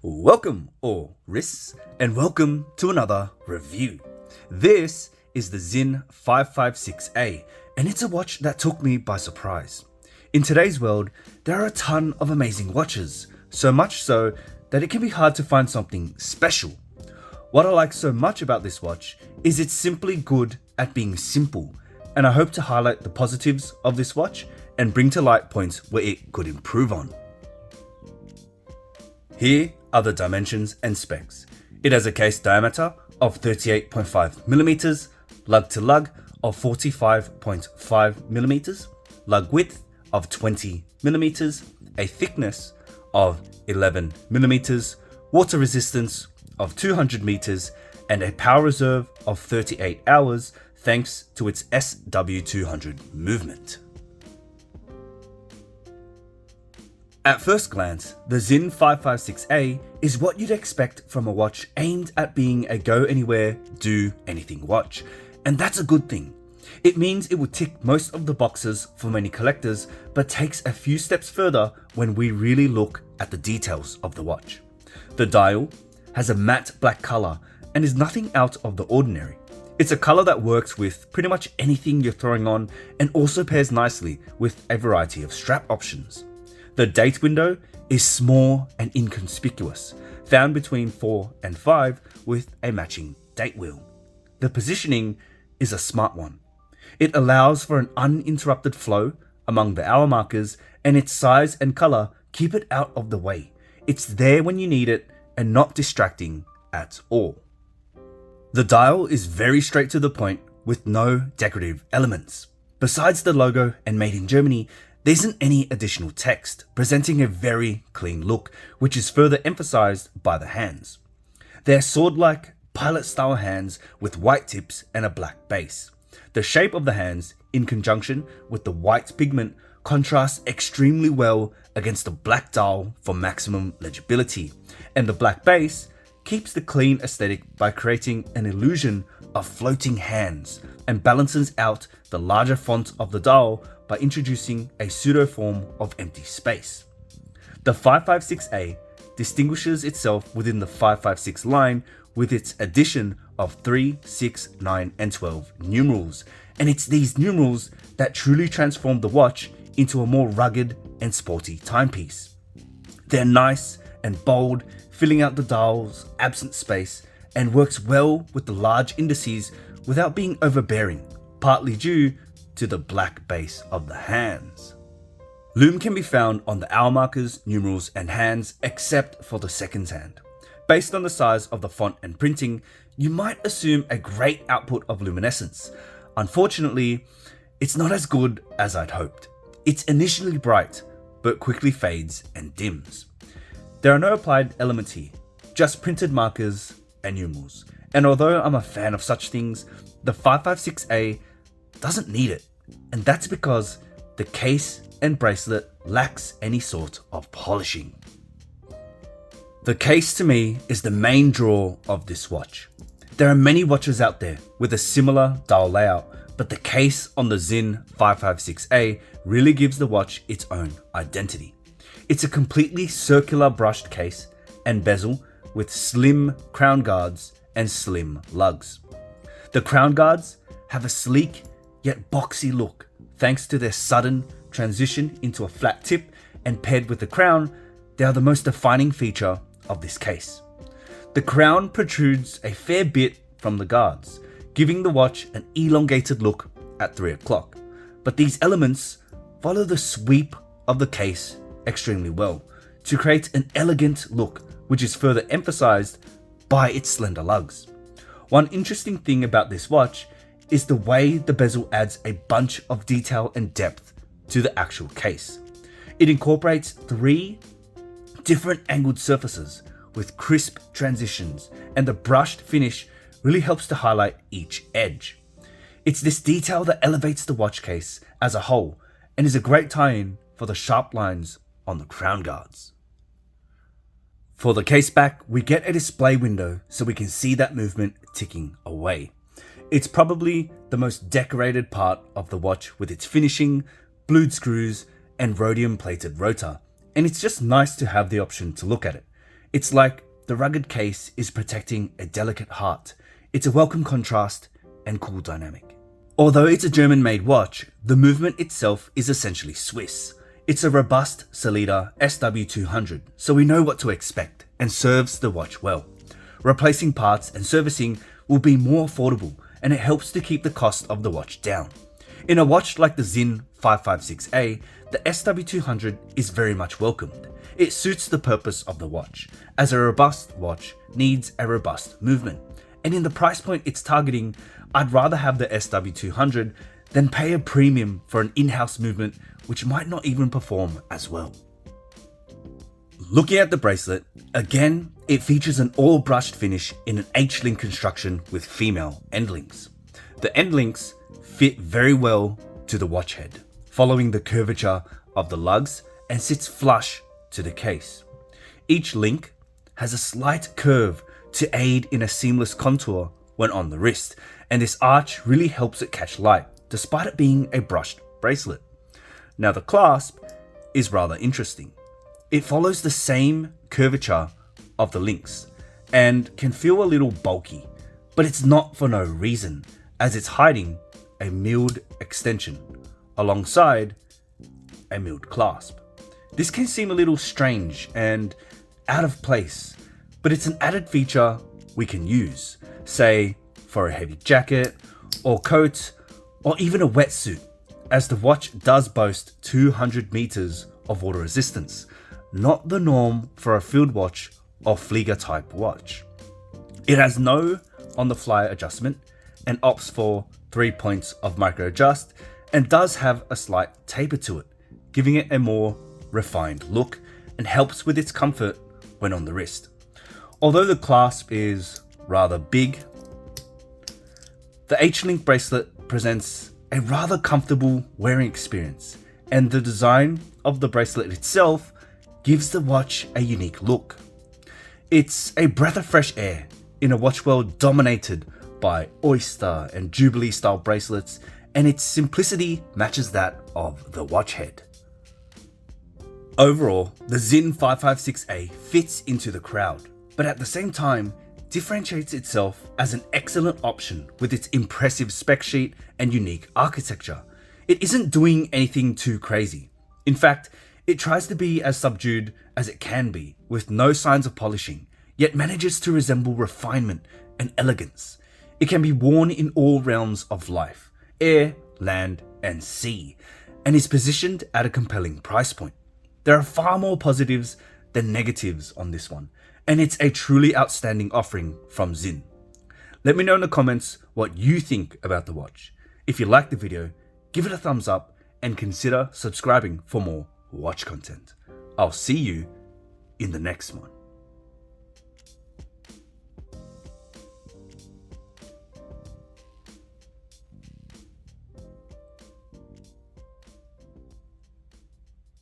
Welcome, all wrists, and welcome to another review. This is the Sinn 556A, and it's a watch that took me by surprise. In today's world, there are a ton of amazing watches, so much so that it can be hard to find something special. What I like so much about this watch is it's simply good at being simple, and I hope to highlight the positives of this watch and bring to light points where it could improve on. Here are the dimensions and specs. It has a case diameter of 38.5mm, lug to lug of 45.5mm, lug width of 20mm, a thickness of 11mm, water resistance of 200 meters, and a power reserve of 38 hours thanks to its SW200 movement. At first glance, the Sinn 556A is what you'd expect from a watch aimed at being a go anywhere, do anything watch, and that's a good thing. It means it will tick most of the boxes for many collectors, but takes a few steps further when we really look at the details of the watch. The dial has a matte black color and is nothing out of the ordinary. It's a color that works with pretty much anything you're throwing on and also pairs nicely with a variety of strap options. The date window is small and inconspicuous, found between 4 and 5 with a matching date wheel. The positioning is a smart one. It allows for an uninterrupted flow among the hour markers, and its size and color keep it out of the way. It's there when you need it and not distracting at all. The dial is very straight to the point with no decorative elements. Besides the logo and Made in Germany, there isn't any additional text, presenting a very clean look, which is further emphasized by the hands. They're sword-like, pilot-style hands with white tips and a black base. The shape of the hands, in conjunction with the white pigment, contrasts extremely well against the black dial for maximum legibility, and the black base keeps the clean aesthetic by creating an illusion of floating hands and balances out the larger font of the dial by introducing a pseudo form of empty space. The 556A distinguishes itself within the 556 line with its addition of 3, 6, 9, and 12 numerals, and it's these numerals that truly transform the watch into a more rugged and sporty timepiece. They're nice and bold, filling out the dial's absent space, and works well with the large indices without being overbearing, partly due to the black base of the hands. Lume can be found on the hour markers, numerals, and hands except for the seconds hand. Based on the size of the font and printing, you might assume a great output of luminescence. Unfortunately, it's not as good as I'd hoped. It's initially bright, but quickly fades and dims. There are no applied elements here, just printed markers and numerals. And although I'm a fan of such things, the 556A doesn't need it, and that's because the case and bracelet lacks any sort of polishing. The case to me is the main draw of this watch. There are many watches out there with a similar dial layout, but the case on the Sinn 556A really gives the watch its own identity. It's a completely circular brushed case and bezel with slim crown guards and slim lugs. The crown guards have a sleek yet boxy look thanks to their sudden transition into a flat tip, and paired with the crown, they are the most defining feature of this case. The crown protrudes a fair bit from the guards, giving the watch an elongated look at 3 o'clock, but these elements follow the sweep of the case extremely well to create an elegant look, which is further emphasized by its slender lugs. One interesting thing about this watch is the way the bezel adds a bunch of detail and depth to the actual case. It incorporates 3 different angled surfaces with crisp transitions, and the brushed finish really helps to highlight each edge. It's this detail that elevates the watch case as a whole and is a great tie-in for the sharp lines on the crown guards. For the case back, we get a display window so we can see that movement ticking away. It's probably the most decorated part of the watch with its finishing, blued screws, and rhodium plated rotor, and it's just nice to have the option to look at it. It's like the rugged case is protecting a delicate heart. It's a welcome contrast and cool dynamic. Although it's a German-made watch, the movement itself is essentially Swiss. It's a robust Sellita SW200, so we know what to expect and serves the watch well. Replacing parts and servicing will be more affordable, and it helps to keep the cost of the watch down. In a watch like the Sinn 556A, the SW200 is very much welcomed. It suits the purpose of the watch, as a robust watch needs a robust movement. And in the price point it's targeting, I'd rather have the SW200 than pay a premium for an in-house movement which might not even perform as well. Looking at the bracelet, again, it features an all brushed finish in an H-link construction with female end links. The end links fit very well to the watch head, following the curvature of the lugs, and sits flush to the case. Each link has a slight curve to aid in a seamless contour when on the wrist, and this arch really helps it catch light, despite it being a brushed bracelet. Now the clasp is rather interesting. It follows the same curvature of the links and can feel a little bulky, but it's not for no reason, as it's hiding a milled extension alongside a milled clasp. This can seem a little strange and out of place, but it's an added feature we can use, say for a heavy jacket or coat or even a wetsuit, as the watch does boast 200 meters of water resistance, not the norm for a field watch or Flieger type watch. It has no on-the-fly adjustment and opts for 3 points of micro adjust, and does have a slight taper to it, giving it a more refined look and helps with its comfort when on the wrist. Although the clasp is rather big, the H-link bracelet presents a rather comfortable wearing experience, and the design of the bracelet itself gives the watch a unique look. It's a breath of fresh air in a watch world dominated by Oyster and Jubilee style bracelets, and its simplicity matches that of the watch head. Overall, the Sinn 556A fits into the crowd, but at the same time differentiates itself as an excellent option with its impressive spec sheet and unique architecture. It isn't doing anything too crazy. In fact, it tries to be as subdued as it can be, with no signs of polishing, yet manages to resemble refinement and elegance. It can be worn in all realms of life, air, land, and sea, and is positioned at a compelling price point. There are far more positives than negatives on this one, and it's a truly outstanding offering from Sinn. Let me know in the comments what you think about the watch. If you liked the video, give it a thumbs up and consider subscribing for more watch content. I'll see you in the next one.